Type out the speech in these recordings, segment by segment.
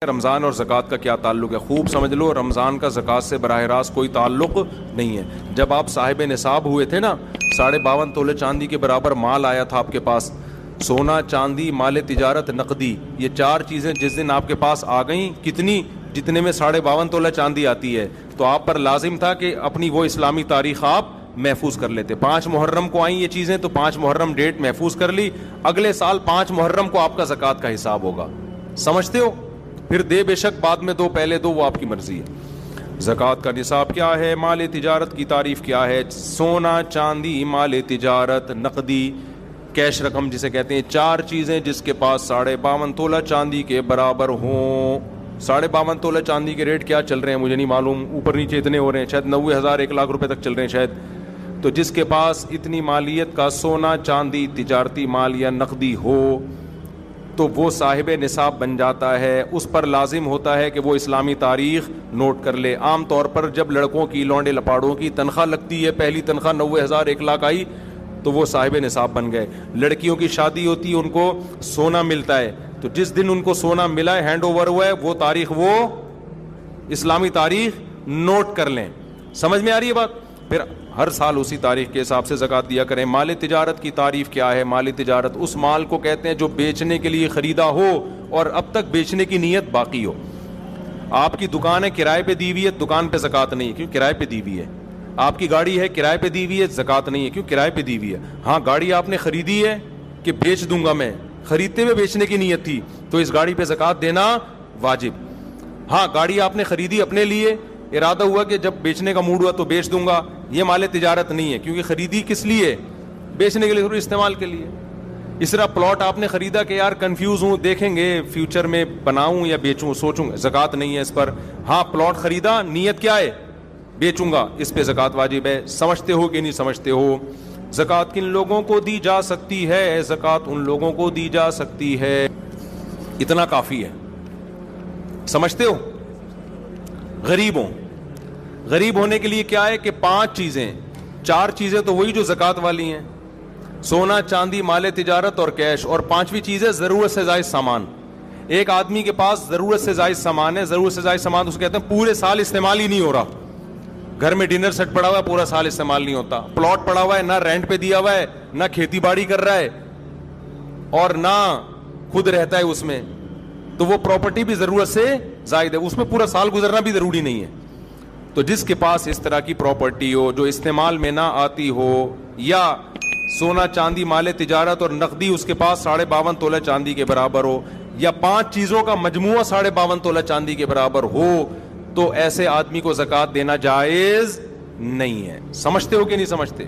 رمضان اور زکوٰۃ کا کیا تعلق ہے؟ خوب سمجھ لو، رمضان کا زکوٰۃ سے براہ راست کوئی تعلق نہیں ہے۔ جب آپ صاحب نصاب ہوئے تھے نا، 52.5 تولے چاندی کے برابر مال آیا تھا آپ کے پاس، سونا، چاندی، مال تجارت، نقدی، یہ 4 چیزیں جس دن آپ کے پاس آ گئیں، کتنی؟ جتنے میں 52.5 تولہ چاندی آتی ہے، تو آپ پر لازم تھا کہ اپنی وہ اسلامی تاریخ آپ محفوظ کر لیتے۔ 5 محرم کو آئیں یہ چیزیں، تو 5 محرم ڈیٹ محفوظ کر لی، اگلے سال 5 محرم کو آپ کا زکوٰۃ کا حساب ہوگا۔ سمجھتے ہو؟ پھر دے بے شک، بعد میں دو، پہلے دو، وہ آپ کی مرضی ہے۔ زکوٰۃ کا نصاب کیا ہے؟ مال تجارت کی تعریف کیا ہے؟ سونا، چاندی، مال تجارت، نقدی، کیش رقم جسے کہتے ہیں، 4 چیزیں جس کے پاس 52.5 تولہ چاندی کے برابر ہوں۔ 52.5 تولہ چاندی کے ریٹ کیا چل رہے ہیں مجھے نہیں معلوم، اوپر نیچے اتنے ہو رہے ہیں، شاید 90,000 1 لاکھ روپے تک چل رہے ہیں شاید۔ تو جس کے پاس اتنی مالیت کا سونا، چاندی، تجارتی مال یا نقدی ہو تو وہ صاحب نصاب بن جاتا ہے۔ اس پر لازم ہوتا ہے کہ وہ اسلامی تاریخ نوٹ کر لے۔ عام طور پر جب لڑکوں کی، لونڈے لپاڑوں کی تنخواہ لگتی ہے، پہلی تنخواہ 90,000 1 لاکھ آئی تو وہ صاحب نصاب بن گئے۔ لڑکیوں کی شادی ہوتی ہے، ان کو سونا ملتا ہے، تو جس دن ان کو سونا ملا ہے، ہینڈ اوور ہوا ہے، وہ تاریخ، وہ اسلامی تاریخ نوٹ کر لیں۔ سمجھ میں آ رہی ہے بات؟ پھر ہر سال اسی تاریخ کے حساب سے زکوٰۃ دیا کریں۔ مال تجارت کی تعریف کیا ہے؟ مال تجارت اس مال کو کہتے ہیں جو بیچنے کے لیے خریدا ہو اور اب تک بیچنے کی نیت باقی ہو۔ آپ کی دکان ہے، کرائے پہ دی ہوئی ہے، دکان پہ زکوٰۃ نہیں ہے، کیوں؟ کرائے پہ دی ہوئی ہے۔ آپ کی گاڑی ہے، کرائے پہ دی ہوئی ہے، زکوٰۃ نہیں ہے، کیوں؟ کرائے پہ دی ہوئی ہے۔ ہاں، گاڑی آپ نے خریدی ہے کہ بیچ دوں گا میں، خریدتے ہوئے بیچنے کی نیت تھی تو اس گاڑی پہ زکوٰۃ دینا واجب۔ ہاں، گاڑی آپ نے خریدی اپنے لیے، ارادہ ہوا کہ جب بیچنے کا موڈ ہوا تو بیچ دوں گا، یہ مال تجارت نہیں ہے، کیونکہ خریدی کس لیے؟ بیچنے کے لیے، ضرور استعمال کے لیے۔ اس طرح پلاٹ آپ نے خریدا کہ یار کنفیوز ہوں، دیکھیں گے فیوچر میں بناؤں یا بیچوں، سوچوں گا، زکوٰۃ نہیں ہے اس پر۔ ہاں، پلاٹ خریدا، نیت کیا ہے؟ بیچوں گا، اس پہ زکوٰۃ واجب ہے۔ سمجھتے ہو کہ نہیں سمجھتے ہو؟ زکوٰۃ کن لوگوں کو دی جا سکتی ہے؟ زکوٰۃ ان لوگوں کو دی جا سکتی ہے، اتنا کافی ہے۔ سمجھتے ہو؟ غریبوں، غریب ہونے کے لیے کیا ہے کہ 5 چیزیں، 4 چیزیں تو وہی جو زکوٰۃ والی ہیں، سونا، چاندی، مال تجارت اور کیش، اور 5ویں چیز ہے ضرورت سے زائد سامان۔ ایک آدمی کے پاس ضرورت سے زائد سامان ہے، ضرورت سے زائد سامان اسے کہتے ہیں پورے سال استعمال ہی نہیں ہو رہا۔ گھر میں ڈنر سیٹ پڑا ہوا ہے، پورا سال استعمال نہیں ہوتا۔ پلاٹ پڑا ہوا ہے، نہ رینٹ پہ دیا ہوا ہے، نہ کھیتی باڑی کر رہا ہے اور نہ خود رہتا ہے اس میں، تو وہ پراپرٹی بھی ضرورت سے زائد ہے، اس میں پورا سال گزرنا بھی ضروری نہیں ہے۔ تو جس کے پاس اس طرح کی پراپرٹی ہو جو استعمال میں نہ آتی ہو، یا سونا، چاندی، مال تجارت اور نقدی اس کے پاس 52.5 تولہ چاندی کے برابر ہو، یا 5 چیزوں کا مجموعہ 52.5 تولہ چاندی کے برابر ہو، تو ایسے آدمی کو زکوٰۃ دینا جائز نہیں ہے۔ سمجھتے ہو کہ نہیں سمجھتے؟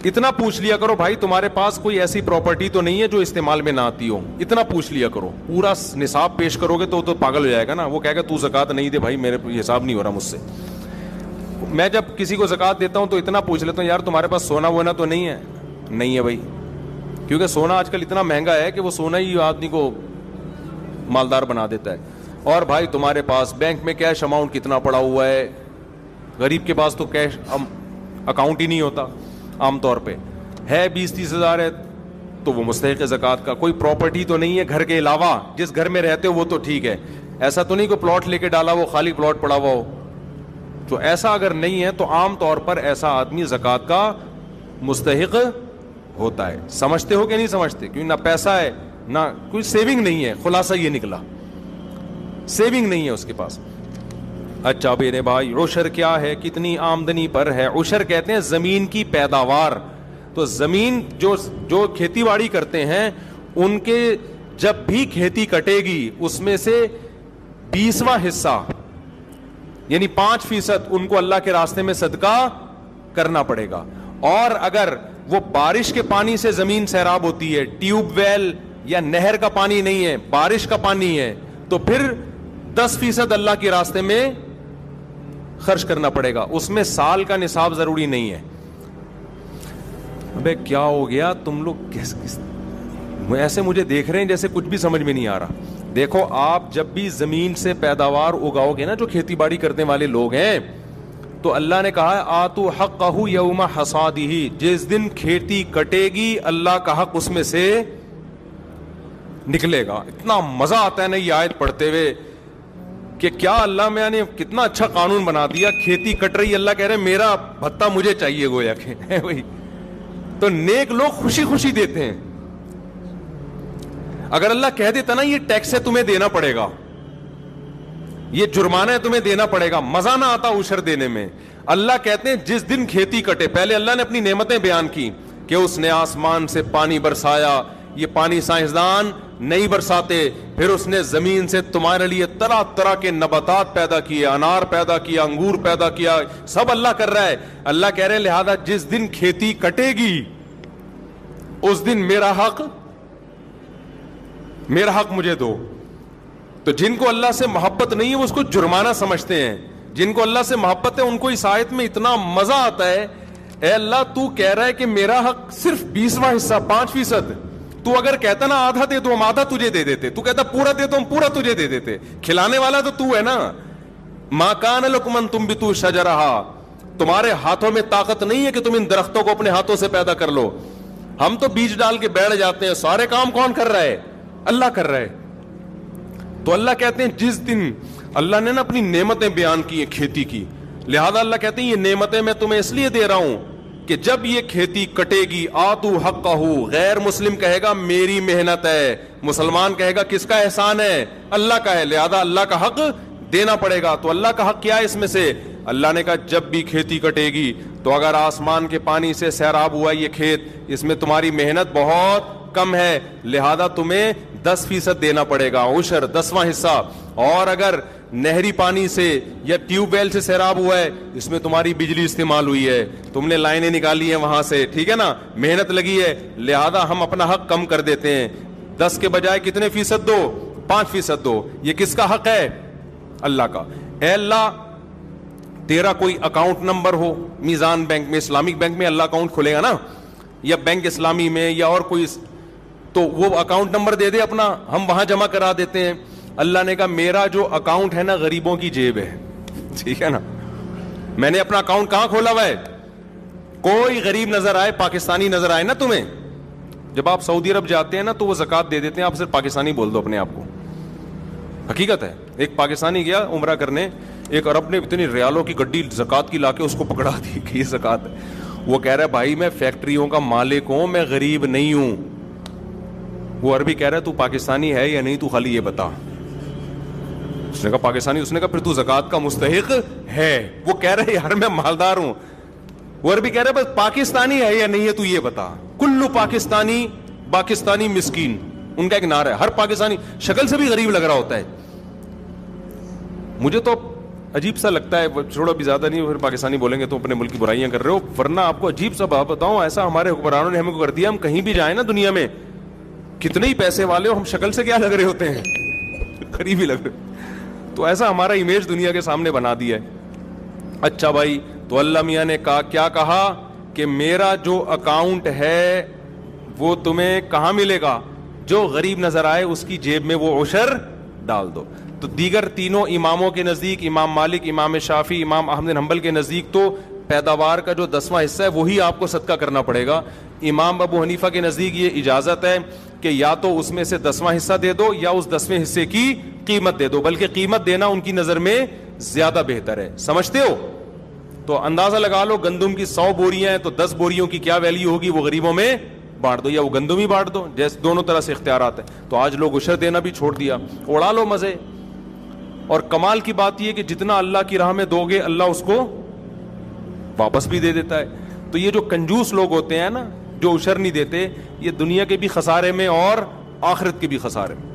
اتنا پوچھ لیا کرو بھائی، تمہارے پاس کوئی ایسی پراپرٹی تو نہیں ہے جو استعمال میں نہ آتی ہو، اتنا پوچھ لیا کرو۔ پورا نصاب پیش کرو گے تو پاگل ہو جائے گا نا، وہ کہے گا تو زکوٰۃ نہیں دے بھائی، میرے حساب نہیں ہو رہا مجھ سے۔ میں جب کسی کو زکوٰۃ دیتا ہوں تو اتنا پوچھ لیتا ہوں، یار تمہارے پاس سونا وونا تو نہیں ہے؟ نہیں ہے بھائی، کیونکہ سونا آج کل اتنا مہنگا ہے کہ وہ سونا ہی آدمی کو مالدار بنا دیتا ہے۔ اور بھائی تمہارے پاس بینک میں کیش اماؤنٹ کتنا پڑا ہوا ہے؟ غریب کے پاس تو کیش اکاؤنٹ ہی نہیں ہوتا عام طور پہ، ہے 20-30 ہزار ہے تو وہ مستحق ہے زکوٰۃ کا۔ کوئی پراپرٹی تو نہیں ہے گھر کے علاوہ، جس گھر میں رہتے ہو وہ تو ٹھیک ہے، ایسا تو نہیں کہ پلاٹ لے کے ڈالا وہ خالی پلاٹ پڑا ہوا ہو، تو ایسا اگر نہیں ہے تو عام طور پر ایسا آدمی زکوٰۃ کا مستحق ہوتا ہے۔ سمجھتے ہو کہ نہیں سمجھتے؟ کیونکہ نہ پیسہ ہے، نہ کوئی سیونگ نہیں ہے، خلاصہ یہ نکلا، سیونگ نہیں ہے اس کے پاس۔ اچھا میرے بھائی، عشر کیا ہے؟ کتنی آمدنی پر ہے؟ عشر کہتے ہیں زمین کی پیداوار۔ تو زمین جو کھیتی باڑی کرتے ہیں ان کے جب بھی کھیتی کٹے گی اس میں سے 20واں حصہ یعنی 5% ان کو اللہ کے راستے میں صدقہ کرنا پڑے گا۔ اور اگر وہ بارش کے پانی سے زمین سیراب ہوتی ہے، ٹیوب ویل یا نہر کا پانی نہیں ہے، بارش کا پانی ہے، تو پھر 10% اللہ کے راستے میں خرچ کرنا پڑے گا۔ اس میں سال کا نصاب ضروری نہیں ہے۔ ابے کیا ہو گیا تم لوگ ایسے مجھے دیکھ رہے ہیں جیسے کچھ بھی سمجھ میں نہیں آ رہا؟ دیکھو، آپ جب بھی زمین سے پیداوار اگاؤ گے نا، جو کھیتی باڑی کرنے والے لوگ ہیں، تو اللہ نے کہا ہے آتو حقہ یوم حصادہ، جس دن کھیتی کٹے گی اللہ کا حق اس میں سے نکلے گا. اتنا مزہ آتا ہے نا یہ آیت پڑھتے ہوئے کہ کیا اللہ میاں نے کتنا اچھا قانون بنا دیا. کھیتی کٹ رہی, اللہ کہہ رہے میرا بھتہ مجھے چاہیے, گویا کہ وہی تو نیک لوگ خوشی خوشی دیتے ہیں. اگر اللہ کہہ دیتا نا یہ ٹیکس ہے تمہیں دینا پڑے گا, یہ جرمانہ ہے تمہیں دینا پڑے گا, مزہ نہ آتا عشر دینے میں. اللہ کہتے ہیں جس دن کھیتی کٹے, پہلے اللہ نے اپنی نعمتیں بیان کی کہ اس نے آسمان سے پانی برسایا, یہ پانی سائنسدان نہیں برساتے, پھر اس نے زمین سے تمہارے لیے طرح طرح کے نباتات پیدا کیے, انار پیدا کیا, انگور پیدا کیا, سب اللہ کر رہا ہے. اللہ کہہ رہے ہیں لہذا جس دن کھیتی کٹے گی اس دن میرا حق مجھے دو. تو جن کو اللہ سے محبت نہیں ہے وہ اس کو جرمانہ سمجھتے ہیں, جن کو اللہ سے محبت ہے ان کو اس آیت میں اتنا مزہ آتا ہے. اے اللہ تو کہہ رہا ہے کہ میرا حق صرف 20واں حصہ 5%, تو اگر کہتا نا آدھا دے تو ہم آدھا تجھے دے دیتے, تو کہتا پورا دے تو ہم پورا تجھے دے دیتے. کھلانے والا تو ہے نا. ما کان لکم ان تنبتوا شجرہا, تمہارے ہاتھوں میں طاقت نہیں ہے کہ تم ان درختوں کو اپنے ہاتھوں سے پیدا کر لو. ہم تو بیج ڈال کے بیٹھ جاتے ہیں, سارے کام کون کر رہا ہے؟ اللہ کر رہا ہے. تو اللہ کہتے ہیں جس دن اللہ نے نا اپنی نعمتیں بیان کی ہیں کھیتی کی, لہذا اللہ کہتے ہیں یہ نعمتیں میں تمہیں اس لیے دے رہا ہوں کہ جب یہ کھیتی کٹے گی آتو حقہ, غیر مسلم کہے گا میری محنت ہے, مسلمان کہے گا کس کا احسان ہے؟ اللہ کا ہے, لہذا اللہ کا حق دینا پڑے گا. تو اللہ کا حق کیا ہے اس میں سے؟ اللہ نے کہا جب بھی کھیتی کٹے گی تو اگر آسمان کے پانی سے سیراب ہوا یہ کھیت, اس میں تمہاری محنت بہت کم ہے, لہذا تمہیں 10% دینا پڑے گا, عشر 10واں حصہ. اور اگر نہری پانی سے یا ٹیوب ویل سے سیراب ہوا ہے, اس میں تمہاری بجلی استعمال ہوئی ہے, تم نے لائنیں نکالی ہیں وہاں سے, ٹھیک ہے نا, محنت لگی ہے, لہذا ہم اپنا حق کم کر دیتے ہیں. 10 کے بجائے کتنے فیصد دو؟ 5% دو. یہ کس کا حق ہے؟ اللہ کا. اے اللہ تیرا کوئی اکاؤنٹ نمبر ہو میزان بینک میں, اسلامک بینک میں اللہ اکاؤنٹ کھلے گا نا, یا بینک اسلامی میں یا اور کوئی, تو وہ اکاؤنٹ نمبر دے دے اپنا, ہم وہاں جمع کرا دیتے ہیں. اللہ نے کہا میرا جو اکاؤنٹ ہے نا غریبوں کی جیب ہے, ٹھیک ہے نا, میں نے اپنا اکاؤنٹ کہاں کھولا ہوا ہے؟ کوئی غریب نظر آئے, پاکستانی نظر آئے نا تمہیں, جب آپ سعودی عرب جاتے ہیں نا تو وہ زکوٰۃ دے دیتے ہیں, آپ صرف پاکستانی بول دو اپنے آپ کو, حقیقت ہے. ایک پاکستانی گیا عمرہ کرنے, ایک عرب نے اتنی ریالوں کی گڈی زکوٰۃ کی لا کے اس کو پکڑا دی کہ یہ زکوٰۃ ہے. وہ کہہ رہا ہے بھائی میں فیکٹریوں کا مالک ہوں, میں غریب نہیں ہوں. وہ عربی کہہ رہا ہے تو پاکستانی ہے یا نہیں, تو خالی یہ بتا. اس نے کہا پاکستانی. اس نے کہا پھر تو زکوٰۃ کا مستحق ہے. وہ کہہ رہے یار میں مالدار ہوں. وہ عربی کہہ رہے بس پاکستانی ہے یا نہیں ہے تو یہ بتا. کلو پاکستانی مسکین, ان کا ایک نعرہ ہے. ہر پاکستانی شکل سے بھی غریب لگ رہا ہوتا ہے. مجھے تو عجیب سا لگتا ہے, چھوڑو بھی زیادہ نہیں, پھر پاکستانی بولیں گے تو اپنے ملک کی برائیاں کر رہے ہو. ورنہ آپ کو عجیب سا بات بتاؤں, ایسا ہمارے حکمرانوں نے ہمیں کو کر دیا, ہم کہیں بھی جائیں نا دنیا میں, کتنے ہی پیسے والے ہو, ہم شکل سے کیا لگ رہے ہوتے ہیں؟ غریب ہی لگ رہے. تو ایسا ہمارا امیج دنیا کے سامنے بنا دیا ہے. اچھا بھائی, تو اللہ میاں نے کہا, کیا کہا کہ میرا جو اکاؤنٹ ہے وہ تمہیں کہاں ملے گا؟ جو غریب نظر آئے اس کی جیب میں وہ عشر ڈال دو. تو دیگر تینوں اماموں کے نزدیک, امام مالک, امام شافعی, امام احمد بن حنبل کے نزدیک تو پیداوار کا جو 10واں حصہ ہے وہی آپ کو صدقہ کرنا پڑے گا. امام ابو حنیفہ کے نزدیک یہ اجازت ہے کہ یا تو اس میں سے 10واں حصہ دے دو یا اس 10ویں حصے کی قیمت دے دو, بلکہ قیمت دینا ان کی نظر میں زیادہ بہتر ہے. سمجھتے ہو؟ تو اندازہ لگا لو, گندم کی 100 بوریاں ہیں تو 10 بوریوں کی کیا ویلیو ہوگی؟ وہ غریبوں میں بانٹ دو یا وہ گندم ہی بانٹ دو, جیسے دونوں طرح سے اختیارات ہیں. تو آج لوگ عشر دینا بھی چھوڑ دیا, اڑا لو مزے. اور کمال کی بات یہ کہ جتنا اللہ کی راہ میں دو گے اللہ اس کو واپس بھی دے دیتا ہے. تو یہ جو کنجوس لوگ ہوتے ہیں نا جو عشر نہیں دیتے, یہ دنیا کے بھی خسارے میں اور آخرت کے بھی خسارے میں.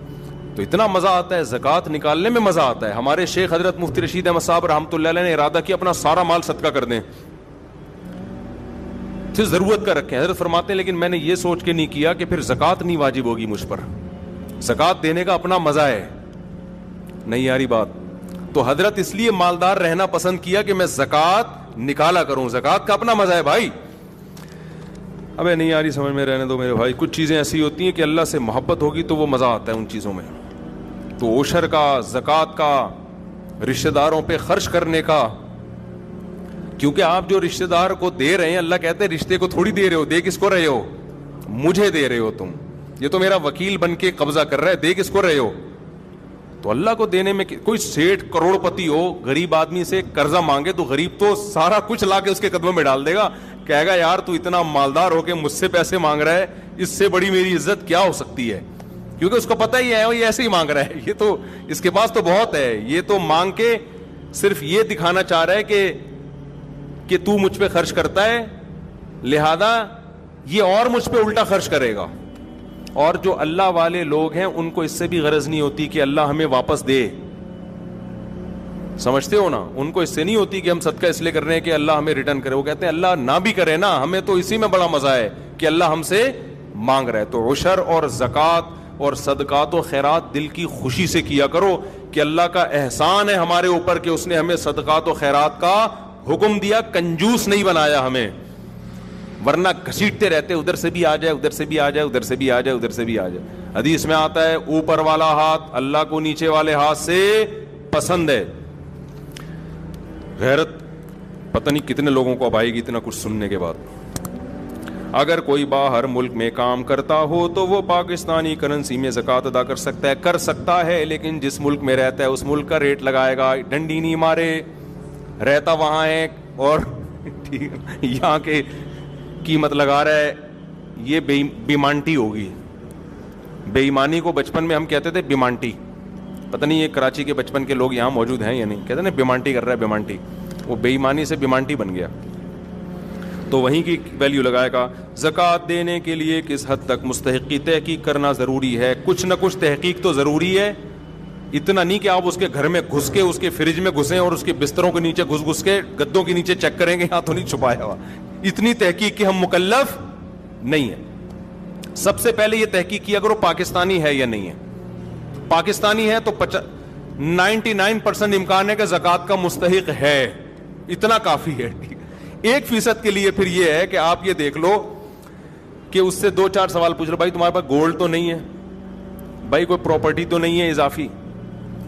تو اتنا مزہ آتا ہے, زکوٰۃ نکالنے میں مزہ آتا ہے. ہمارے شیخ حضرت مفتی رشید احمد صاحب رحمۃ اللہ علیہ نے ارادہ کیا اپنا سارا مال صدقہ کر دیں, صرف ضرورت کا رکھیں. حضرت فرماتے ہیں لیکن میں نے یہ سوچ کے نہیں کیا کہ پھر زکوٰۃ نہیں واجب ہوگی مجھ پر, زکوٰۃ دینے کا اپنا مزہ ہے. نہیں یاری بات. تو حضرت اس لیے مالدار رہنا پسند کیا کہ میں زکوٰۃ نکالا کروں, زکوٰۃ کا اپنا مزہ ہے بھائی. ابے نہیں یاری سمجھ میں رہنے دو میرے بھائی, کچھ چیزیں ایسی ہوتی ہیں کہ اللہ سے محبت ہوگی تو وہ مزہ آتا ہے ان چیزوں میں. تو عشر کا, زکوٰۃ کا, رشتہ داروں پہ خرچ کرنے کا, کیونکہ آپ جو رشتہ دار کو دے رہے ہیں, اللہ کہتے ہیں رشتے کو تھوڑی دے رہے ہو, دے کس کو رہے ہو؟ مجھے دے رہے ہو تم. یہ تو میرا وکیل بن کے قبضہ کر رہا ہے, دے کس کو رہے ہو؟ تو اللہ کو دینے میں کوئی سیٹھ کروڑ پتی ہو غریب آدمی سے قرضہ مانگے تو غریب تو سارا کچھ لا کے اس کے قدموں میں ڈال دے گا, کہے گا یار تو اتنا مالدار ہو کے مجھ سے پیسے مانگ رہا ہے, اس سے بڑی میری عزت کیا ہو سکتی ہے, کیونکہ اس کو پتہ ہی ہے یہ ایسے ہی مانگ رہا ہے, یہ تو اس کے پاس تو بہت ہے, یہ تو مانگ کے صرف یہ دکھانا چاہ رہا ہے کہ تو مجھ پہ خرچ کرتا ہے, لہذا یہ اور مجھ پہ الٹا خرچ کرے گا. اور جو اللہ والے لوگ ہیں ان کو اس سے بھی غرض نہیں ہوتی کہ اللہ ہمیں واپس دے, سمجھتے ہو نا, ان کو اس سے نہیں ہوتی کہ ہم صدقہ اس لیے کر رہے ہیں کہ اللہ ہمیں ریٹرن کرے, وہ کہتے ہیں اللہ نہ بھی کرے نا, ہمیں تو اسی میں بڑا مزہ ہے کہ اللہ ہم سے مانگ رہا ہے. تو عشر اور زکوٰۃ اور صدقات و خیرات دل کی خوشی سے کیا کرو کہ اللہ کا احسان ہے ہمارے اوپر کہ اس نے ہمیں صدقات و خیرات کا حکم دیا, کنجوس نہیں بنایا ہمیں, ورنہ گھسیٹتے رہتے ادھر سے بھی آ جائے, ادھر سے بھی آ جائے, ادھر سے بھی آ جائے, ادھر سے بھی آ جائے. حدیث میں آتا ہے اوپر والا ہاتھ اللہ کو نیچے والے ہاتھ سے پسند ہے. غیرت پتہ نہیں کتنے لوگوں کو اب آئے گی اتنا کچھ سننے کے بعد. اگر کوئی باہر ملک میں کام کرتا ہو تو وہ پاکستانی کرنسی میں زکوٰۃ ادا کر سکتا ہے, کر سکتا ہے, لیکن جس ملک میں رہتا ہے اس ملک کا ریٹ لگائے گا, ڈنڈی نہیں مارے, رہتا وہاں ہے اور یہاں کے قیمت لگا رہا ہے, یہ بیمانٹی ہوگی. بے ایمانی کو بچپن میں ہم کہتے تھے بیمانٹی, پتہ نہیں یہ کراچی کے بچپن کے لوگ یہاں موجود ہیں یا نہیں, کہتے نا بیمانٹی کر رہا ہے, بیمانٹی, وہ بے ایمانی سے بیمانٹی بن گیا, تو وہیں کی ویلیو لگائے گا. زکوٰۃ دینے کے لیے کس حد تک مستحق کی تحقیق کرنا ضروری ہے؟ کچھ نہ کچھ تحقیق تو ضروری ہے, اتنا نہیں کہ آپ اس کے گھر میں گھس کے اس کے فریج میں گھسیں اور اس کے بستروں کے نیچے گھس کے گدوں کے نیچے چیک کریں گے, ہاں تو نہیں چھپایا ہوا, اتنی تحقیق کی ہم مکلف نہیں ہے. سب سے پہلے یہ تحقیق کیا کرو پاکستانی ہے یا نہیں ہے. پاکستانی ہے تو 99% امکان ہے کہ زکوٰۃ کا مستحق ہے, اتنا کافی ہے. 1% کے لیے پھر یہ ہے کہ آپ یہ دیکھ لو کہ اس سے 2-4 سوال پوچھ لو, بھائی تمہارے پاس گولڈ تو نہیں ہے, بھائی کوئی پراپرٹی تو نہیں ہے اضافی.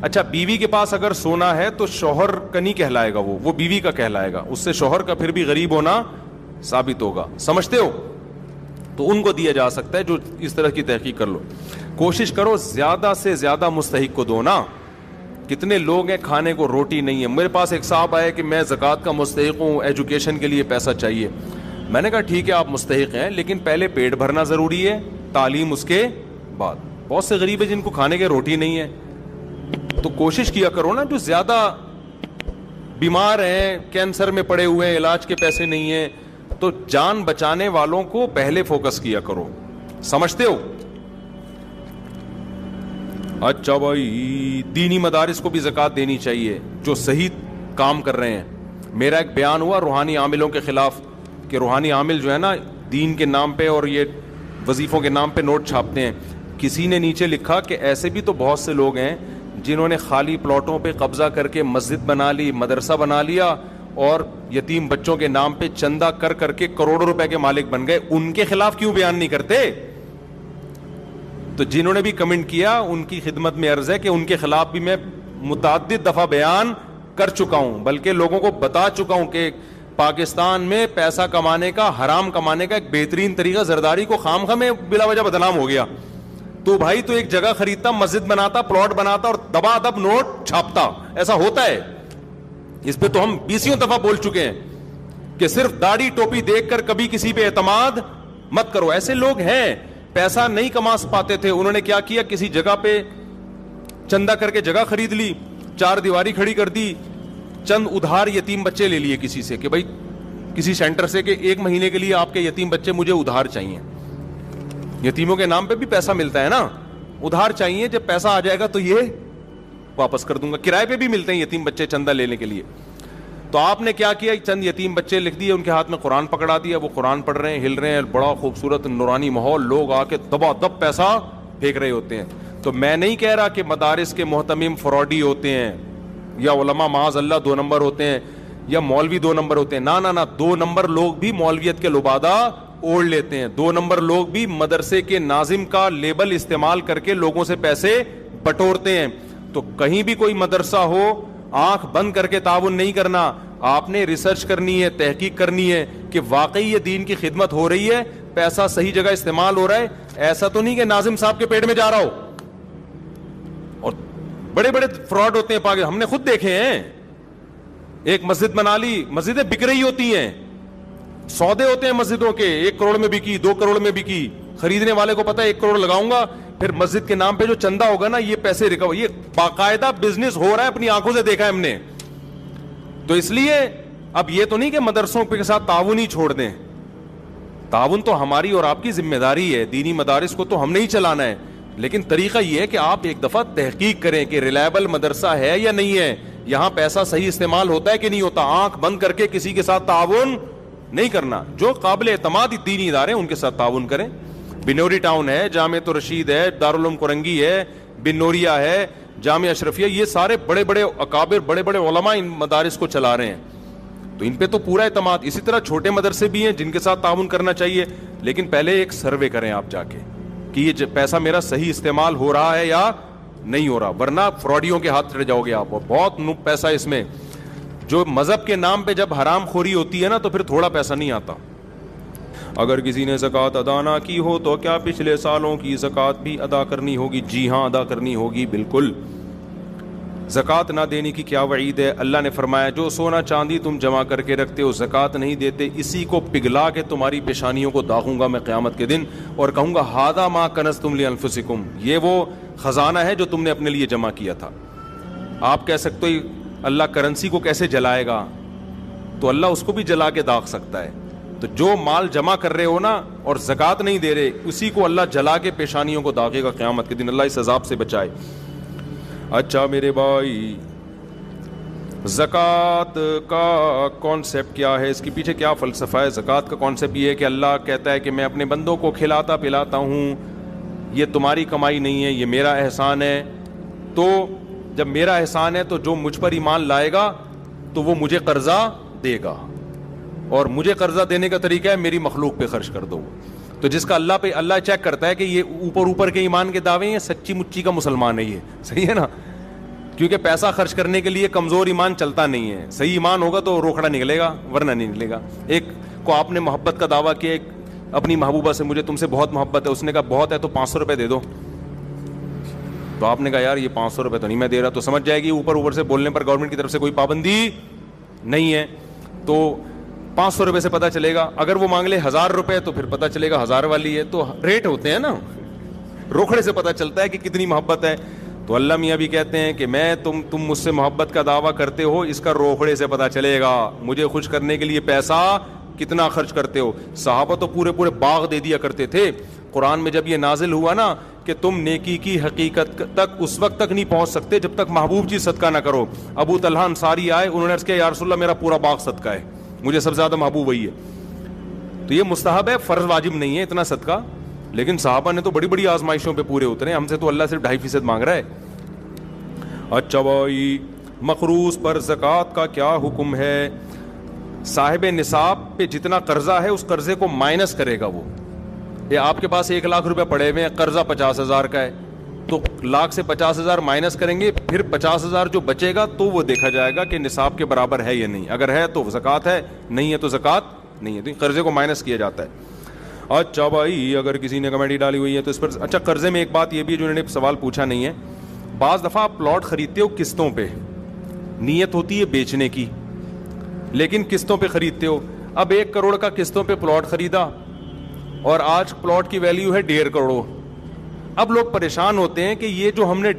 اچھا بیوی کے پاس اگر سونا ہے تو شوہر کا نہیں کہلائے گا, وہ بیوی کا کہلائے گا, اس سے شوہر کا پھر بھی غریب ہونا ثابت ہوگا, سمجھتے ہو؟ تو ان کو دیا جا سکتا ہے جو اس طرح کی تحقیق کر لو. کوشش کرو زیادہ سے زیادہ مستحق کو دو نا. کتنے لوگ ہیں کھانے کو روٹی نہیں ہے. میرے پاس ایک صاحب آئے کہ میں زکوٰۃ کا مستحق ہوں, ایجوکیشن کے لیے پیسہ چاہیے. میں نے کہا ٹھیک ہے آپ مستحق ہیں, لیکن پہلے پیٹ بھرنا ضروری ہے, تعلیم اس کے بعد. بہت سے غریب ہیں جن کو کھانے کے روٹی نہیں ہے, تو کوشش کیا کرو نا, جو زیادہ بیمار ہیں, کینسر میں پڑے ہوئے ہیں, علاج کے پیسے نہیں ہیں, تو جان بچانے والوں کو پہلے فوکس کیا کرو, سمجھتے ہو؟ اچھا بھائی دینی مدارس کو بھی زکوٰۃ دینی چاہیے جو صحیح کام کر رہے ہیں. میرا ایک بیان ہوا روحانی عاملوں کے خلاف کہ روحانی عامل جو ہے نا دین کے نام پہ اور یہ وظیفوں کے نام پہ نوٹ چھاپتے ہیں. کسی نے نیچے لکھا کہ ایسے بھی تو بہت سے لوگ ہیں جنہوں نے خالی پلاٹوں پہ قبضہ کر کے مسجد بنا لی, مدرسہ بنا لیا اور یتیم بچوں کے نام پہ چندہ کر کر کے کروڑوں روپے کے مالک بن گئے. ان کے خلاف کیوں بیان نہیں کرتے؟ تو جنہوں نے بھی کمنٹ کیا ان کی خدمت میں عرض ہے کہ ان کے خلاف بھی میں متعدد دفعہ بیان کر چکا ہوں, بلکہ لوگوں کو بتا چکا ہوں کہ پاکستان میں پیسہ کمانے کا, حرام کمانے کا ایک بہترین طریقہ زرداری کو خام خام میں بلا وجہ بدنام ہو گیا. تو بھائی تو ایک جگہ خریدتا, مسجد بناتا, پلاٹ بناتا اور دبا دب نوٹ چھاپتا, ایسا ہوتا ہے. اس پہ تو ہم 20 دفعہ بول چکے ہیں کہ صرف داڑھی ٹوپی دیکھ کر کبھی کسی پہ اعتماد مت کرو. ایسے لوگ ہیں پیسہ نہیں کما پاتے تھے, انہوں نے کیا کیا, کسی جگہ پہ چندہ کر کے جگہ خرید لی, 4 دیواری کھڑی کر دی, چند ادھار یتیم بچے لے لیے کسی سے کہ بھائی کسی سینٹر سے کہ 1 مہینے کے لیے آپ کے یتیم بچے مجھے ادھار چاہیے. یتیموں کے نام پہ بھی پیسہ ملتا ہے نا, ادھار چاہیے, جب پیسہ آ جائے گا تو یہ واپس کر دوں گا. کرائے پہ بھی ملتے ہیں یتیم بچے چندہ لینے کے لیے. تو آپ نے کیا کیا, چند یتیم بچے لکھ دیے, ان کے ہاتھ میں قرآن پکڑا دیا, وہ قرآن پڑھ رہے ہیں, ہل رہے ہیں, بڑا خوبصورت نورانی ماحول, لوگ آ کے دبا دب پیسہ پھینک رہے ہوتے ہیں. تو میں نہیں کہہ رہا کہ مدارس کے محتمم فراڈی ہوتے ہیں یا علماء معاذ اللہ 2 نمبر ہوتے ہیں یا مولوی 2 نمبر ہوتے ہیں. نہ 2 نمبر لوگ بھی مولویت کے لبادہ اوڑھ لیتے ہیں. 2 نمبر لوگ بھی مدرسے کے ناظم کا لیبل استعمال کر کے لوگوں سے پیسے بٹورتے ہیں. تو کہیں بھی کوئی مدرسہ ہو, آنکھ بند کر کے تعاون نہیں کرنا. آپ نے ریسرچ کرنی ہے, تحقیق کرنی ہے کہ واقعی یہ دین کی خدمت ہو رہی ہے, پیسہ صحیح جگہ استعمال ہو رہا ہے. ایسا تو نہیں کہ ناظم صاحب کے پیٹ میں جا رہا ہو. اور بڑے بڑے فراڈ ہوتے ہیں پاکستان, ہم نے خود دیکھے ہیں. ایک مسجد بنا لی, مسجدیں بک رہی ہوتی ہیں, سودے ہوتے ہیں مسجدوں کے, 1 کروڑ میں بکی, 2 کروڑ میں بکی, خریدنے والے کو پتا ہے 1 کروڑ لگاؤں گا, پھر مسجد کے نام پہ جو چندہ ہوگا نا یہ پیسے ریکور, یہ باقاعدہ بزنس ہو رہا ہے, اپنی آنکھوں سے دیکھا ہے ہم نے. تو اس لیے اب یہ تو نہیں کہ مدرسوں کے ساتھ تعاون ہی چھوڑ دیں, تعاون تو ہماری اور آپ کی ذمہ داری ہے, دینی مدارس کو تو ہم نے ہی چلانا ہے, لیکن طریقہ یہ ہے کہ آپ ایک دفعہ تحقیق کریں کہ ریلائبل مدرسہ ہے یا نہیں ہے, یہاں پیسہ صحیح استعمال ہوتا ہے کہ نہیں ہوتا. آنکھ بند کر کے کسی کے ساتھ تعاون نہیں کرنا. جو قابل اعتماد دینی ادارے ان کے ساتھ تعاون کریں. بنوری ٹاؤن ہے, جامعۃ الرشید ہے, دارالعلوم کرنگی ہے, بنوریا ہے, جامعہ اشرفیہ, یہ سارے بڑے بڑے اکابر, بڑے بڑے علماء ان مدارس کو چلا رہے ہیں, تو ان پہ تو پورا اعتماد. اسی طرح چھوٹے مدرسے بھی ہیں جن کے ساتھ تعاون کرنا چاہیے, لیکن پہلے ایک سروے کریں آپ جا کے کہ یہ پیسہ میرا صحیح استعمال ہو رہا ہے یا نہیں ہو رہا, ورنہ فراڈیوں کے ہاتھ چڑھ جاؤ گے آپ. بہت پیسہ اس میں, جو مذہب کے نام پہ جب حرام خوری ہوتی ہے نا تو پھر تھوڑا پیسہ نہیں آتا. اگر کسی نے زکوٰۃ ادا نہ کی ہو تو کیا پچھلے سالوں کی زکوٰۃ بھی ادا کرنی ہوگی؟ جی ہاں, ادا کرنی ہوگی بالکل. زکوٰۃ نہ دینے کی کیا وعید ہے؟ اللہ نے فرمایا جو سونا چاندی تم جمع کر کے رکھتے ہو, زکوٰۃ نہیں دیتے, اسی کو پگھلا کے تمہاری پیشانیوں کو داغوں گا میں قیامت کے دن, اور کہوں گا ھذا ما کنزتم لانفسکم, یہ وہ خزانہ ہے جو تم نے اپنے لیے جمع کیا تھا. آپ کہہ سکتے ہو اللہ کرنسی کو کیسے جلائے گا, تو اللہ اس کو بھی جلا کے داغ سکتا ہے. تو جو مال جمع کر رہے ہو نا اور زکوٰۃ نہیں دے رہے, اسی کو اللہ جلا کے پیشانیوں کو داغے گا قیامت کے دن. اللہ اس عذاب سے بچائے. اچھا میرے بھائی, زکوٰۃ کا کانسیپٹ کیا ہے, اس کے پیچھے کیا فلسفہ ہے؟ زکوٰۃ کا کانسیپٹ یہ ہے کہ اللہ کہتا ہے کہ میں اپنے بندوں کو کھلاتا پلاتا ہوں, یہ تمہاری کمائی نہیں ہے, یہ میرا احسان ہے. تو جب میرا احسان ہے تو جو مجھ پر ایمان لائے گا تو وہ مجھے قرضہ دے گا, اور مجھے قرضہ دینے کا طریقہ ہے میری مخلوق پہ خرچ کر دو. تو جس کا اللہ پہ, اللہ چیک کرتا ہے کہ یہ اوپر کے ایمان کے دعوے ہیں, سچی مچی کا مسلمان ہے یہ, صحیح ہے نا, کیونکہ پیسہ خرچ کرنے کے لیے کمزور ایمان چلتا نہیں ہے. صحیح ایمان ہوگا تو روکھڑا نکلے گا, ورنہ نہیں نکلے گا. ایک کو آپ نے محبت کا دعویٰ کیا اپنی محبوبہ سے, مجھے تم سے بہت محبت ہے, اس نے کہا بہت ہے تو 500 روپے دے دو. تو آپ نے کہا یار یہ 500 روپے تو نہیں میں دے رہا, تو سمجھ جائے گی اوپر سے بولنے پر گورنمنٹ کی طرف سے کوئی پابندی نہیں ہے, تو 500 روپے سے پتہ چلے گا. اگر وہ مانگ لے 1000 روپے تو پھر پتہ چلے گا 1000 والی ہے. تو ریٹ ہوتے ہیں نا, روکھڑے سے پتہ چلتا ہے کہ کتنی محبت ہے. تو اللہ میاں بھی کہتے ہیں کہ میں تم مجھ سے محبت کا دعویٰ کرتے ہو, اس کا روکھڑے سے پتہ چلے گا مجھے خوش کرنے کے لیے پیسہ کتنا خرچ کرتے ہو. صحابہ تو پورے باغ دے دیا کرتے تھے. قرآن میں جب یہ نازل ہوا نا کہ تم نیکی کی حقیقت تک اس وقت تک نہیں پہنچ سکتے جب تک محبوب چیز صدقہ نہ کرو. ابو طلحہ انصاری آئے, انہوں نے عرض کیا یا رسول اللہ میرا پورا باغ صدقہ ہے, مجھے سب سے زیادہ محبوب وہی ہے. تو یہ مستحب ہے, فرض واجب نہیں ہے اتنا صدقہ, لیکن صحابہ نے تو بڑی بڑی آزمائشوں پہ پورے اترے. ہم سے تو اللہ صرف 2.5% مانگ رہا ہے. اچھا بھائی, مخروص پر زکوٰۃ کا کیا حکم ہے؟ صاحب نصاب پہ جتنا قرضہ ہے اس قرضے کو مائنس کرے گا. وہ یہ آپ کے پاس 1 لاکھ روپے پڑے ہوئے ہیں, قرضہ 50,000 کا ہے, تو لاکھ سے 50,000 مائنس کریں گے, پھر 50,000 جو بچے گا تو وہ دیکھا جائے گا کہ نصاب کے برابر ہے یا نہیں. اگر ہے تو زکوٰۃ ہے, نہیں ہے تو زکوٰۃ نہیں ہے. تو قرضے کو مائنس کیا جاتا ہے. اچھا بھائی, اگر کسی نے کمیٹی ڈالی ہوئی ہے تو اس پر اچھا قرضے میں ایک بات یہ بھی ہے جو انہوں نے سوال پوچھا نہیں ہے. بعض دفعہ آپ پلاٹ خریدتے ہو قسطوں پہ, نیت ہوتی ہے بیچنے کی, لیکن قسطوں پہ خریدتے ہو. اب 1 کروڑ کا قسطوں پہ پلاٹ خریدا اور آج پلاٹ کی ویلیو ہے 1.5 کروڑ. اب لوگ پریشان ہوتے ہیں کہ یہ جو ہم نے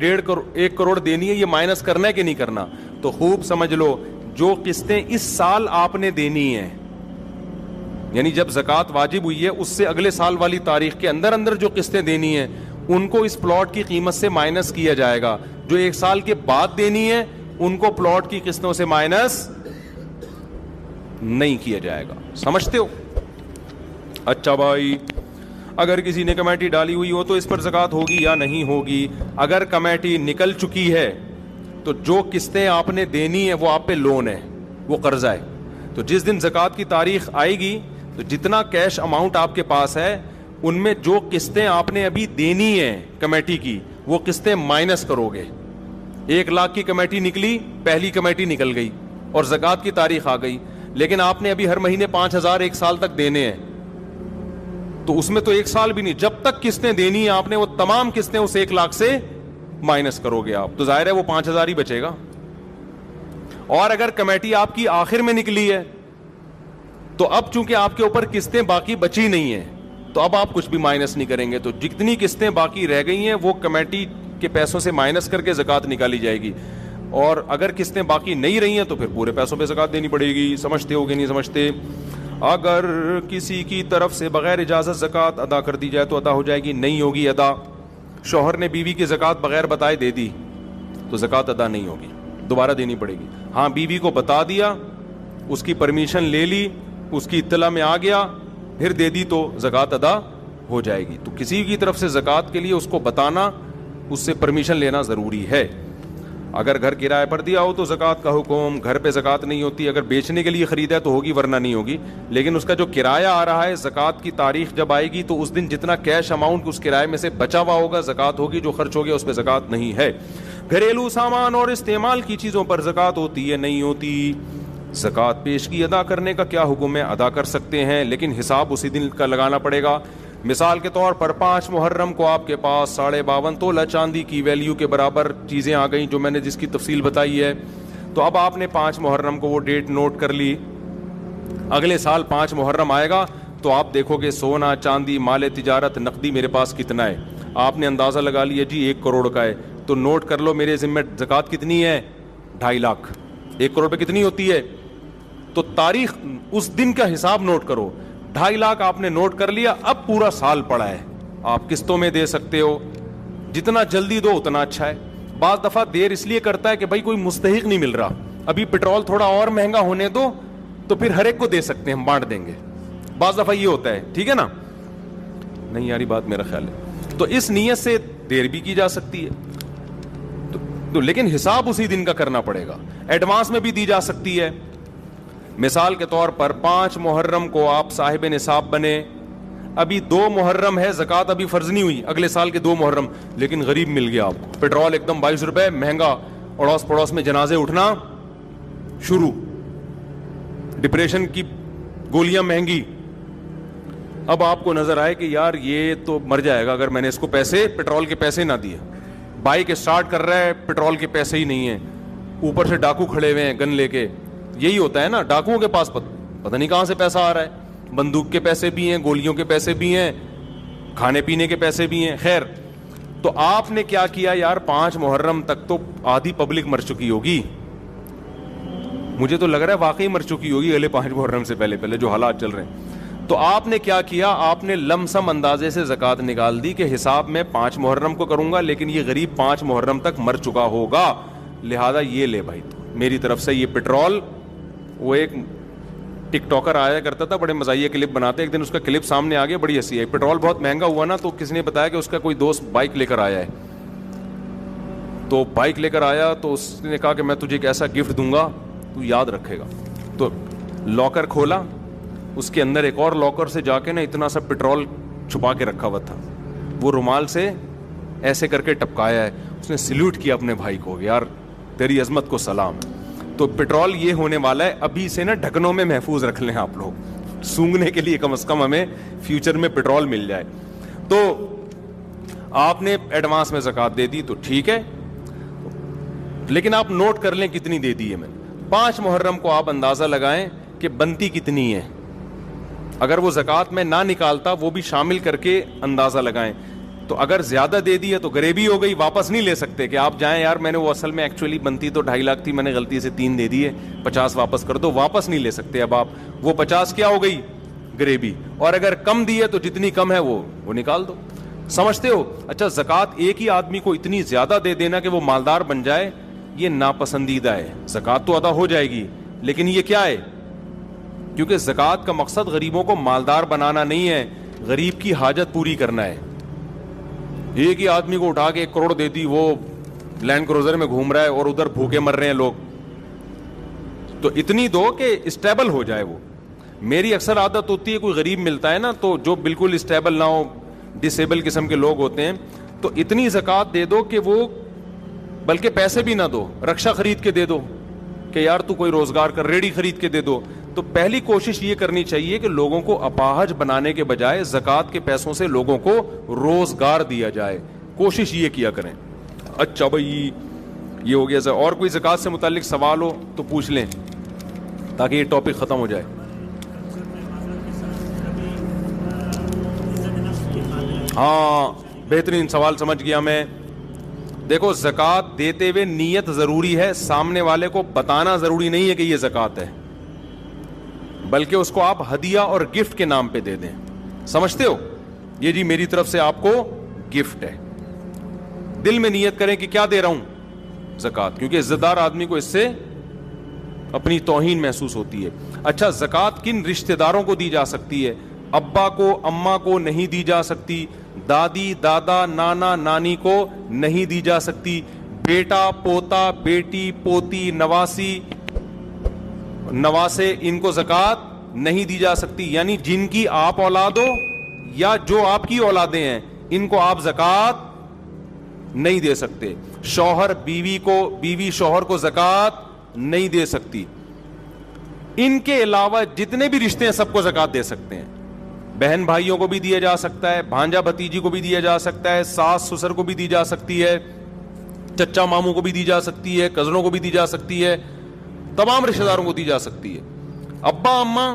1 کروڑ دینی ہے یہ مائنس کرنا ہے کہ نہیں کرنا. تو خوب سمجھ لو, جو قسطیں اس سال آپ نے دینی ہیں, یعنی جب زکوٰۃ واجب ہوئی ہے اس سے اگلے سال والی تاریخ کے اندر جو قسطیں دینی ہیں ان کو اس پلاٹ کی قیمت سے مائنس کیا جائے گا. جو 1 سال کے بعد دینی ہے ان کو پلاٹ کی قسطوں سے مائنس نہیں کیا جائے گا. سمجھتے ہو؟ اچھا بھائی, اگر کسی نے کمیٹی ڈالی ہوئی ہو تو اس پر زکوٰۃ ہوگی یا نہیں ہوگی؟ اگر کمیٹی نکل چکی ہے تو جو قسطیں آپ نے دینی ہے وہ آپ پہ لون ہے, وہ قرضہ ہے. تو جس دن زکوٰۃ کی تاریخ آئے گی تو جتنا کیش اماؤنٹ آپ کے پاس ہے ان میں جو قسطیں آپ نے ابھی دینی ہیں کمیٹی کی وہ قسطیں مائنس کرو گے. 1 لاکھ کی کمیٹی نکلی, پہلی کمیٹی نکل گئی اور زکوٰۃ کی تاریخ آ گئی, لیکن آپ نے ابھی ہر مہینے 5,000 1 سال تک دینے ہیں. تو اس میں تو 1 سال بھی نہیں, جب تک قسطیں دینی ہیں آپ نے وہ تمام قسطیں اس 1 لاکھ سے مائنس کرو گے آپ, تو ظاہر ہے وہ 5,000 ہی بچے گا. اور اگر کمیٹی آپ کی آخر میں نکلی ہے تو اب چونکہ آپ کے اوپر قسطیں باقی بچی نہیں ہیں تو اب آپ کچھ بھی مائنس نہیں کریں گے, تو جتنی قسطیں باقی رہ گئی ہیں وہ کمیٹی کے پیسوں سے مائنس کر کے زکوٰۃ نکالی جائے گی. اور اگر قسطیں باقی نہیں رہی ہیں تو پھر پورے پیسوں پہ زکوٰۃ دینی پڑے گی. سمجھتے ہو کہ نہیں سمجھتے؟ اگر کسی کی طرف سے بغیر اجازت زکوٰۃ ادا کر دی جائے تو ادا ہو جائے گی, نہیں ہوگی ادا. شوہر نے بیوی کی زکوٰۃ بغیر بتائے دے دی تو زکوٰۃ ادا نہیں ہوگی, دوبارہ دینی پڑے گی. ہاں بیوی کو بتا دیا, اس کی پرمیشن لے لی, اس کی اطلاع میں آ گیا, پھر دے دی تو زکوٰۃ ادا ہو جائے گی. تو کسی کی طرف سے زکوٰۃ کے لیے اس کو بتانا, اس سے پرمیشن لینا ضروری ہے. اگر گھر کرائے پر دیا ہو تو زکوٰۃ کا حکم, گھر پہ زکوٰۃ نہیں ہوتی. اگر بیچنے کے لیے خریدا ہے تو ہوگی ورنہ نہیں ہوگی. لیکن اس کا جو کرایہ آ رہا ہے, زکوٰۃ کی تاریخ جب آئے گی تو اس دن جتنا کیش اماؤنٹ اس کرائے میں سے بچا ہوا ہوگا زکوٰۃ ہوگی, جو خرچ ہو گیا اس پہ زکوٰۃ نہیں ہے. گھریلو سامان اور استعمال کی چیزوں پر زکوٰۃ ہوتی ہے نہیں ہوتی. زکوٰۃ پیشگی ادا کرنے کا کیا حکم ہے؟ ادا کر سکتے ہیں لیکن حساب اسی دن کا لگانا پڑے گا. مثال کے طور پر 5 محرم کو آپ کے پاس 52.5 تولہ چاندی کی ویلیو کے برابر چیزیں آ گئیں, جو میں نے جس کی تفصیل بتائی ہے. تو اب آپ نے 5 محرم کو وہ ڈیٹ نوٹ کر لی. اگلے سال 5 محرم آئے گا تو آپ دیکھو گے سونا چاندی مال تجارت نقدی میرے پاس کتنا ہے. آپ نے اندازہ لگا لیا جی 1 کروڑ کا ہے, تو نوٹ کر لو میرے ذمہ زکوٰۃ کتنی ہے, 2.5 لاکھ. 1 کروڑ پہ کتنی ہوتی ہے؟ تو تاریخ اس دن کا حساب نوٹ کرو. 2.5 لاکھ آپ نے نوٹ کر لیا. اب پورا سال پڑا ہے, آپ قسطوں میں دے سکتے ہو, جتنا جلدی دو اتنا اچھا ہے. بعض دفعہ دیر اس لیے کرتا ہے کہ بھائی کوئی مستحق نہیں مل رہا, ابھی پیٹرول تھوڑا اور مہنگا ہونے دو تو پھر ہر ایک کو دے سکتے ہیں, ہم بانٹ دیں گے. بعض دفعہ یہ ہوتا ہے, ٹھیک ہے نا, نہیں یاری بات میرا خیال ہے. تو اس نیت سے دیر بھی کی جا سکتی ہے, تو لیکن حساب اسی دن کا کرنا پڑے گا. ایڈوانس میں بھی دی جا سکتی ہے. مثال کے طور پر 5 محرم کو آپ صاحب نصاب بنے, ابھی 2 محرم ہے, زکوٰۃ ابھی فرض نہیں ہوئی, اگلے سال کے 2 محرم, لیکن غریب مل گیا آپ کو, پیٹرول ایک دم 22 روپے مہنگا, اڑوس پڑوس میں جنازے اٹھنا شروع, ڈپریشن کی گولیاں مہنگی. اب آپ کو نظر آئے کہ یار یہ تو مر جائے گا اگر میں نے اس کو پیسے, پیٹرول کے پیسے نہ دیے. بائک اسٹارٹ کر رہا ہے, پیٹرول کے پیسے ہی نہیں ہیں, اوپر سے ڈاکو کھڑے ہوئے ہیں گن لے کے. یہی ہوتا ہے نا, ڈاکوؤں کے پاس پتہ نہیں کہاں سے پیسہ آ رہا ہے, بندوق کے پیسے بھی ہیں, گولیوں کے پیسے بھی ہیں, کھانے پینے کے پیسے بھی ہیں. خیر, تو آپ نے کیا کیا یار, 5 محرم تک تو آدھی پبلک مر چکی ہوگی, مجھے تو لگ رہا ہے واقعی مر چکی ہوگی اگلے 5 محرم سے پہلے جو حالات چل رہے ہیں. تو آپ نے کیا کیا, آپ نے لم سم اندازے سے زکوٰۃ نکال دی کہ حساب میں 5 محرم کو کروں گا, لیکن یہ غریب 5 محرم تک مر چکا ہوگا, لہذا یہ لے بھائی میری طرف سے یہ پیٹرول. وہ ایک ٹک ٹاکر آیا کرتا تھا, بڑے مزاحیہ کلپ بناتے, ایک دن اس کا کلپ سامنے آ گیا, بڑی ہنسی آئی. پیٹرول بہت مہنگا ہوا نا, تو کسی نے بتایا کہ اس کا کوئی دوست بائک لے کر آیا ہے, تو بائک لے کر آیا تو اس نے کہا کہ میں تجھے ایک ایسا گفٹ دوں گا تو یاد رکھے گا. تو لاکر کھولا, اس کے اندر ایک اور لاکر سے جا کے نا اتنا سا پیٹرول چھپا کے رکھا ہوا تھا, وہ رومال سے ایسے کر کے ٹپکایا ہے. اس نے سلیوٹ کیا اپنے بھائی کو, یار تیری عظمت کو سلام. تو پیٹرول یہ ہونے والا ہے, ابھی سے نا ڈھکنوں میں محفوظ رکھ لیں آپ لوگ, سونگنے کے لیے کم از کم ہمیں فیوچر میں پیٹرول مل جائے. تو آپ نے ایڈوانس میں زکوٰۃ دے دی تو ٹھیک ہے, لیکن آپ نوٹ کر لیں کتنی دے دی ہے میں. 5 محرم کو آپ اندازہ لگائیں کہ بنتی کتنی ہے. اگر وہ زکوٰۃ میں نہ نکالتا وہ بھی شامل کر کے اندازہ لگائیں. تو اگر زیادہ دے دی ہے تو غریبی ہو گئی, واپس نہیں لے سکتے کہ آپ جائیں یار میں نے وہ اصل میں ایکچولی بنتی تو 2.5 لاکھ تھی, میں نے غلطی سے 3 دے دی ہے, 50 واپس کر دو, واپس نہیں لے سکتے. اب آپ وہ 50 کیا ہو گئی, غریبی. اور اگر کم دی ہے تو جتنی کم ہے وہ نکال دو. سمجھتے ہو؟ اچھا, زکوٰۃ ایک ہی آدمی کو اتنی زیادہ دے دینا کہ وہ مالدار بن جائے, یہ ناپسندیدہ ہے. زکوٰۃ تو ادا ہو جائے گی, لیکن یہ کیا ہے, کیونکہ زکوٰۃ کا مقصد غریبوں کو مالدار بنانا نہیں ہے, غریب کی حاجت پوری کرنا ہے. ایک ہی آدمی کو اٹھا کے 1 کروڑ دے دی, وہ لینڈ کروزر میں گھوم رہا ہے اور ادھر بھوکے مر رہے ہیں لوگ. تو اتنی دو کہ اسٹیبل ہو جائے. وہ میری اکثر عادت ہوتی ہے, کوئی غریب ملتا ہے نا تو جو بالکل اسٹیبل نہ ہو, ڈسیبل قسم کے لوگ ہوتے ہیں, تو اتنی زکوٰۃ دے دو کہ وہ, بلکہ پیسے بھی نہ دو, رکشا خرید کے دے دو کہ یار تو کوئی روزگار کر, ریڑی خرید کے دے دو, تو پہلی کوشش یہ کرنی چاہیے کہ لوگوں کو اپاہج بنانے کے بجائے زکوٰۃ کے پیسوں سے لوگوں کو روزگار دیا جائے. کوشش یہ کیا کریں. اچھا بھائی یہ ہو گیا. اور کوئی زکوٰۃ سے متعلق سوال ہو تو پوچھ لیں تاکہ یہ ٹاپک ختم ہو جائے. ہاں بہترین سوال سمجھ گیا میں. دیکھو زکوٰۃ دیتے ہوئے نیت ضروری ہے, سامنے والے کو بتانا ضروری نہیں ہے کہ یہ زکوٰۃ ہے, بلکہ اس کو آپ ہدیہ اور گفٹ کے نام پہ دے دیں. سمجھتے ہو, یہ جی میری طرف سے آپ کو گفٹ ہے. دل میں نیت کریں کہ کیا دے رہا ہوں, زکوٰۃ, کیونکہ عزت دار آدمی کو اس سے اپنی توہین محسوس ہوتی ہے. اچھا زکوٰۃ کن رشتہ داروں کو دی جا سکتی ہے؟ ابا کو اماں کو نہیں دی جا سکتی, دادی دادا نانا نانی کو نہیں دی جا سکتی, بیٹا پوتا بیٹی پوتی نواسی نواسے ان کو زکوٰۃ نہیں دی جا سکتی. یعنی جن کی آپ اولاد ہو یا جو آپ کی اولادیں ہیں ان کو آپ زکوٰۃ نہیں دے سکتے. شوہر بیوی کو, بیوی شوہر کو زکوٰۃ نہیں دے سکتی. ان کے علاوہ جتنے بھی رشتے ہیں سب کو زکوٰۃ دے سکتے ہیں. بہن بھائیوں کو بھی دیا جا سکتا ہے, بھانجا بھتیجی کو بھی دیا جا سکتا ہے, ساس سسر کو بھی دی جا سکتی ہے, چچا ماموں کو بھی دی جا سکتی ہے, کزنوں کو بھی دی جا سکتی ہے, تمام رشتہ داروں کو دی جا سکتی ہے. ابا اماں,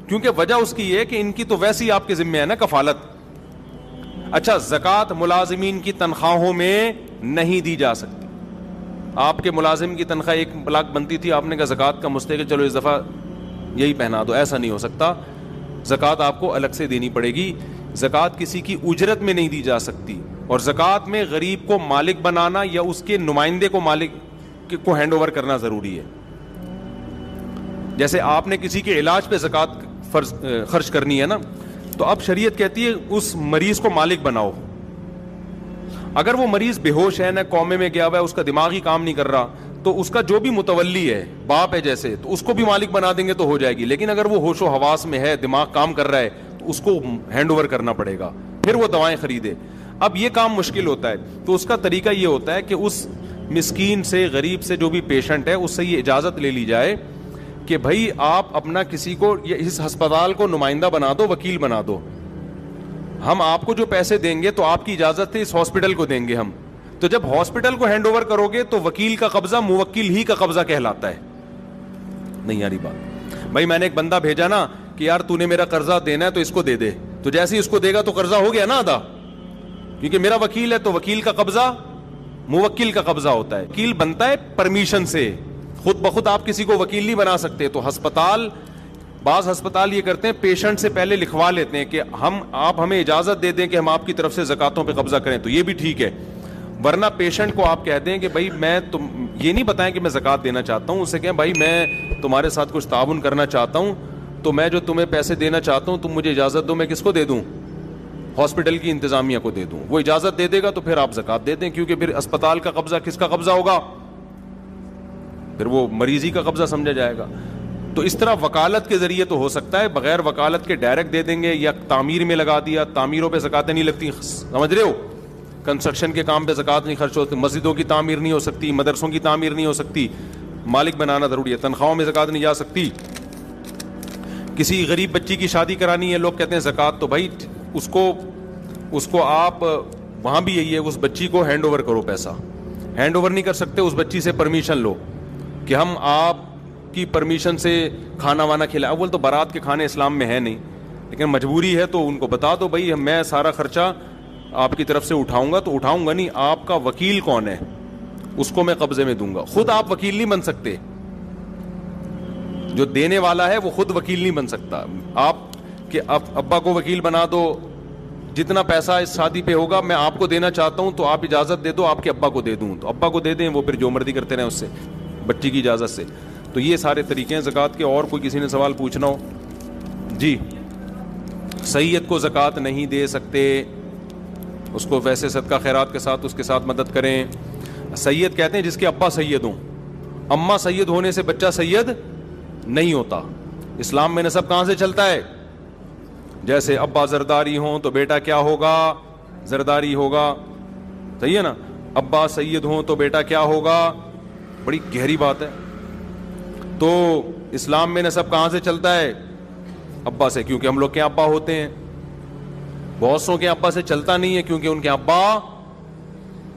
کیونکہ وجہ اس کی یہ کہ ان کی تو ویسے ہی آپ کے ذمہ ہے نا کفالت. اچھا زکوٰۃ ملازمین کی تنخواہوں میں نہیں دی جا سکتی. آپ کے ملازم کی تنخواہ 1 لاکھ بنتی تھی, آپ نے کہا زکوٰۃ کا مستحق چلو اس دفعہ یہی پہنا دو, ایسا نہیں ہو سکتا. زکوٰۃ آپ کو الگ سے دینی پڑے گی. زکوٰۃ کسی کی اجرت میں نہیں دی جا سکتی. اور زکوٰۃ میں غریب کو مالک بنانا یا اس کے نمائندے کو مالک کو ہینڈ اوور کرنا ضروری ہے. جیسے آپ نے کسی کے علاج پہ زکوٰۃ خرچ کرنی ہے نا, تو اب شریعت کہتی ہے اس مریض کو مالک بناؤ. اگر وہ مریض بے ہوش ہے, نہ کومے میں گیا ہوا ہے, اس کا دماغ ہی کام نہیں کر رہا, تو اس کا جو بھی متولی ہے, باپ ہے جیسے, تو اس کو بھی مالک بنا دیں گے تو ہو جائے گی. لیکن اگر وہ ہوش و حواس میں ہے, دماغ کام کر رہا ہے, تو اس کو ہینڈ اوور کرنا پڑے گا, پھر وہ دوائیں خریدے. اب یہ کام مشکل ہوتا ہے, تو اس کا طریقہ یہ ہوتا ہے کہ اس مسکین سے, غریب سے, جو بھی پیشنٹ ہے, اس سے یہ اجازت لے لی جائے کہ بھائی آپ اپنا کسی کو اس ہسپتال کو نمائندہ بنا دو, وکیل بنا دو. ہم آپ کو جو پیسے دیں گے تو آپ کی اجازت سے اس ہاسپٹل کو دیں گے ہم. تو جب ہاسپٹل کو ہینڈ اوور کرو گے تو وکیل کا قبضہ موکل ہی کا قبضہ کہلاتا ہے. نہیں یاری بات. بھائی میں نے ایک بندہ بھیجا نا کہ یار تو نے میرا قرضہ دینا ہے تو اس کو دے دے, تو جیسے ہی اس کو دے گا تو قرضہ ہو گیا نا ادا, کیونکہ میرا وکیل ہے. تو وکیل کا قبضہ موکل کا قبضہ ہوتا ہے. وکیل بنتا ہے پرمیشن سے, خود بخود آپ کسی کو وکیل نہیں بنا سکتے. تو ہسپتال, بعض ہسپتال یہ کرتے ہیں پیشنٹ سے پہلے لکھوا لیتے ہیں کہ آپ ہمیں اجازت دے دیں کہ ہم آپ کی طرف سے زکاتوں پہ قبضہ کریں, تو یہ بھی ٹھیک ہے. ورنہ پیشنٹ کو آپ کہتے ہیں کہ بھائی میں تم یہ نہیں بتائیں کہ میں زکات دینا چاہتا ہوں, اسے کہیں بھائی میں تمہارے ساتھ کچھ تعاون کرنا چاہتا ہوں, تو میں جو تمہیں پیسے دینا چاہتا ہوں تم مجھے اجازت دو, میں کس کو دے دوں, ہاسپٹل کی انتظامیہ کو دے دوں. وہ اجازت دے دے گا تو پھر آپ زکات دے دیں, کیونکہ پھر اسپتال کا قبضہ کس کا قبضہ ہوگا, پھر وہ مریضی کا قبضہ سمجھا جائے گا. تو اس طرح وکالت کے ذریعے تو ہو سکتا ہے, بغیر وکالت کے ڈائریکٹ دے دیں گے, یا تعمیر میں لگا دیا, تعمیروں پہ زکاتیں نہیں لگتی, سمجھ رہے ہو, کنسٹرکشن کے کام پہ زکات نہیں خرچ ہوتی, مسجدوں کی تعمیر نہیں ہو سکتی, مدرسوں کی تعمیر نہیں ہو سکتی, مالک بنانا ضروری ہے. تنخواہوں میں زکات نہیں جا سکتی. کسی غریب بچی کی شادی کرانی ہے, لوگ کہتے ہیں زکات, تو بھائی اس کو آپ وہاں بھی یہی ہے, اس بچی کو ہینڈ اوور کرو. پیسہ ہینڈ اوور نہیں کر سکتے, اس بچی سے پرمیشن لو کہ ہم آپ کی پرمیشن سے کھانا وانا کھلائیں. اول تو بارات کے کھانے اسلام میں ہے نہیں, لیکن مجبوری ہے تو ان کو بتا دو بھائی میں سارا خرچہ آپ کی طرف سے اٹھاؤں گا. تو اٹھاؤں گا نہیں, آپ کا وکیل کون ہے اس کو میں قبضے میں دوں گا. خود آپ وکیل نہیں بن سکتے, جو دینے والا ہے وہ خود وکیل نہیں بن سکتا. آپ کہ ابا کو وکیل بنا دو, جتنا پیسہ اس شادی پہ ہوگا میں آپ کو دینا چاہتا ہوں, تو آپ اجازت دے دو آپ کے ابا کو دے دوں, تو ابا کو دے دیں, وہ پھر جو مرضی کرتے رہیں اس سے بچی کی اجازت سے. تو یہ سارے طریقے ہیں زکوٰۃ کے. اور کوئی کسی نے سوال پوچھنا ہو؟ جی. سید کو زکوٰۃ نہیں دے سکتے, اس کو ویسے صدقہ خیرات کے ساتھ اس کے ساتھ مدد کریں. سید کہتے ہیں جس کے ابا سید ہوں, اماں سید ہونے سے بچہ سید نہیں ہوتا. اسلام میں نسب کہاں سے چلتا ہے؟ جیسے ابا زرداری ہوں تو بیٹا کیا ہوگا؟ زرداری ہوگا. صحیح ہے نا. ابا سید ہوں تو بیٹا کیا ہوگا؟ بڑی گہری بات ہے. تو اسلام میں نسب کہاں سے چلتا ہے؟ ابا سے، کیونکہ ہم لوگ کے ابا ہوتے ہیں. بہت سو کے ابا سے چلتا نہیں ہے کیونکہ ان کے ابا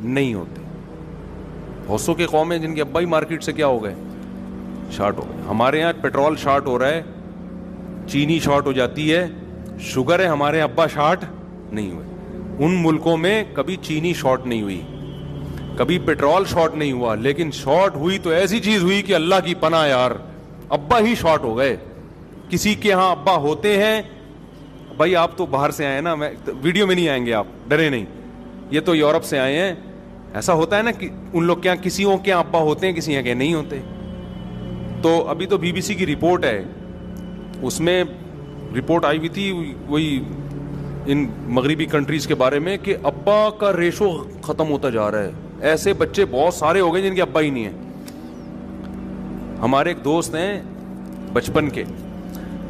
نہیں ہوتے. بہت سو کے قوم ہیں جن کے ابا ہی مارکیٹ سے کیا ہو گئے؟ شارٹ ہو گئے. ہمارے یہاں پیٹرول شارٹ ہو رہا ہے, چینی شارٹ ہو جاتی ہے, شوگر ہے, ہمارے ابا شارٹ نہیں ہوئے. ان ملکوں میں کبھی چینی شارٹ نہیں ہوئی, کبھی پیٹرول شارٹ نہیں ہوا, لیکن شارٹ ہوئی تو ایسی چیز ہوئی کہ اللہ کی پناہ یار, ابا ہی شارٹ ہو گئے. کسی کے ہاں ابا ہوتے ہیں, بھائی آپ تو باہر سے آئے نا, ویڈیو میں نہیں آئیں گے آپ, ڈرے نہیں, یہ تو یورپ سے آئے ہیں. ایسا ہوتا ہے نا کہ ان لوگ کے یہاں کسی کے ابا ہوتے ہیں, کسی یہاں کے نہیں ہوتے. تو ابھی تو BBC کی رپورٹ ہے, اس میں رپورٹ آئی ہوئی تھی وہی ان مغربی کنٹریز کے بارے میں کہ ابا کا ریشو ختم ہوتا جا رہا ہے. ایسے بچے بہت سارے ہو گئے جن کے ابا ہی نہیں ہیں. ہمارے ایک دوست ہیں بچپن کے,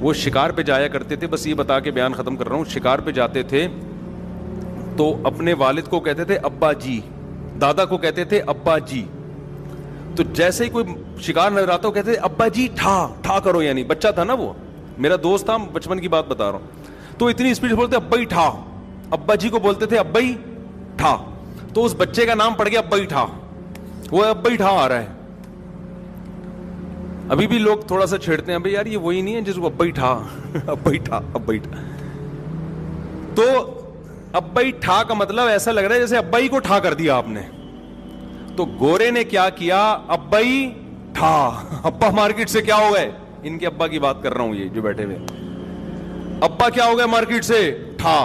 وہ شکار پہ جایا کرتے تھے, بس یہ بتا کے بیان ختم کر رہا ہوں. شکار پہ جاتے تھے تو اپنے والد کو کہتے تھے ابا جی, دادا کو کہتے تھے ابا جی. تو جیسے ہی کوئی شکار نظر آتا کہتے تھے ابا جی ٹھا کرو, یعنی بچہ تھا نا وہ, میرا دوست تھا, بچپن کی بات بتا رہا ہوں. تو اتنی اسپیڈ سے بولتے ابا ہی ٹھا, ابا جی کو بولتے تھے ابا ہی ٹھا. تو اس بچے کا نام پڑ گیا ابا ہی ٹھا, وہ ابا ہی ٹھا آ رہا ہے. ابھی بھی لوگ تھوڑا سا چھیڑتے ہیں, بھائی یار یہ وہی نہیں ہے جس کو ابا ہی ٹھا, ابا ہی ٹھا, ابا ہی ٹھا. تو ابا ہی ٹھا کا مطلب ایسا لگ رہا ہے جیسے ابا ہی کو ٹھا کر دیا آپ نے. تو گورے نے کیا کیا, ابا ہی ٹھا. ابا مارکیٹ سے کیا ہو گئے, ان کے ابا کی بات کر رہا ہوں, یہ جو بیٹھے ہوئے, ابا کیا ہو گئے مارکیٹ سے ٹھا,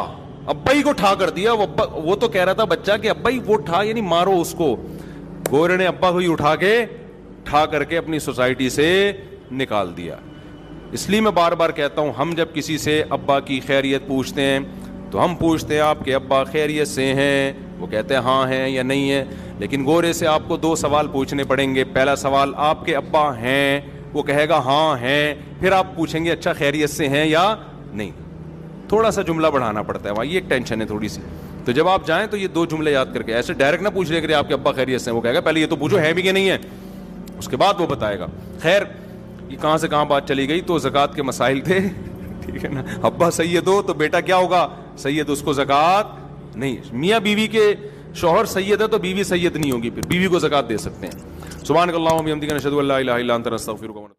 ابا ہی کو ٹھا کر دیا. وہ تو کہہ رہا تھا بچہ کہ ابا ہی وہ ٹھا, یعنی مارو اس کو. گورے نے ابا کو ہی اٹھا کے ٹھا کر کے اپنی سوسائٹی سے نکال دیا. اس لیے میں بار بار کہتا ہوں, ہم جب کسی سے ابا کی خیریت پوچھتے ہیں تو ہم پوچھتے ہیں آپ کے ابا خیریت سے ہیں, وہ کہتے ہیں ہاں ہیں یا نہیں ہے. لیکن گورے سے آپ کو 2 سوال پوچھنے پڑیں گے. پہلا سوال, آپ کے ابا ہیں؟ وہ کہے گا ہاں ہیں. پھر آپ پوچھیں گے اچھا خیریت سے ہیں یا نہیں. تھوڑا سا جملہ بڑھانا پڑتا ہے وہاں, یہ ایک ٹینشن ہے تھوڑی سی. تو جب آپ جائیں تو یہ 2 جملے یاد کر کے, ایسے ڈائریکٹ نہ پوچھ لے کرے آپ کے ابا خیریت سے ہیں. وہ کہے گا پہلے یہ تو پوچھو ہے بھی کہ نہیں ہے, اس کے بعد وہ بتائے گا. خیر, یہ کہاں سے کہاں بات چلی گئی. تو زکوٰۃ کے مسائل تھے, ٹھیک ہے نا. ابا سید ہو تو بیٹا کیا ہوگا, سید, اس کو زکوٰۃ نہیں. میاں بیوی کے شوہر سید ہے تو بیوی سید نہیں ہوگی, پھر بیوی کو زکوٰۃ دے سکتے ہیں. سبحانک اللہم و بحمدک نشہد ان لا الہ الا انت نستغفرک.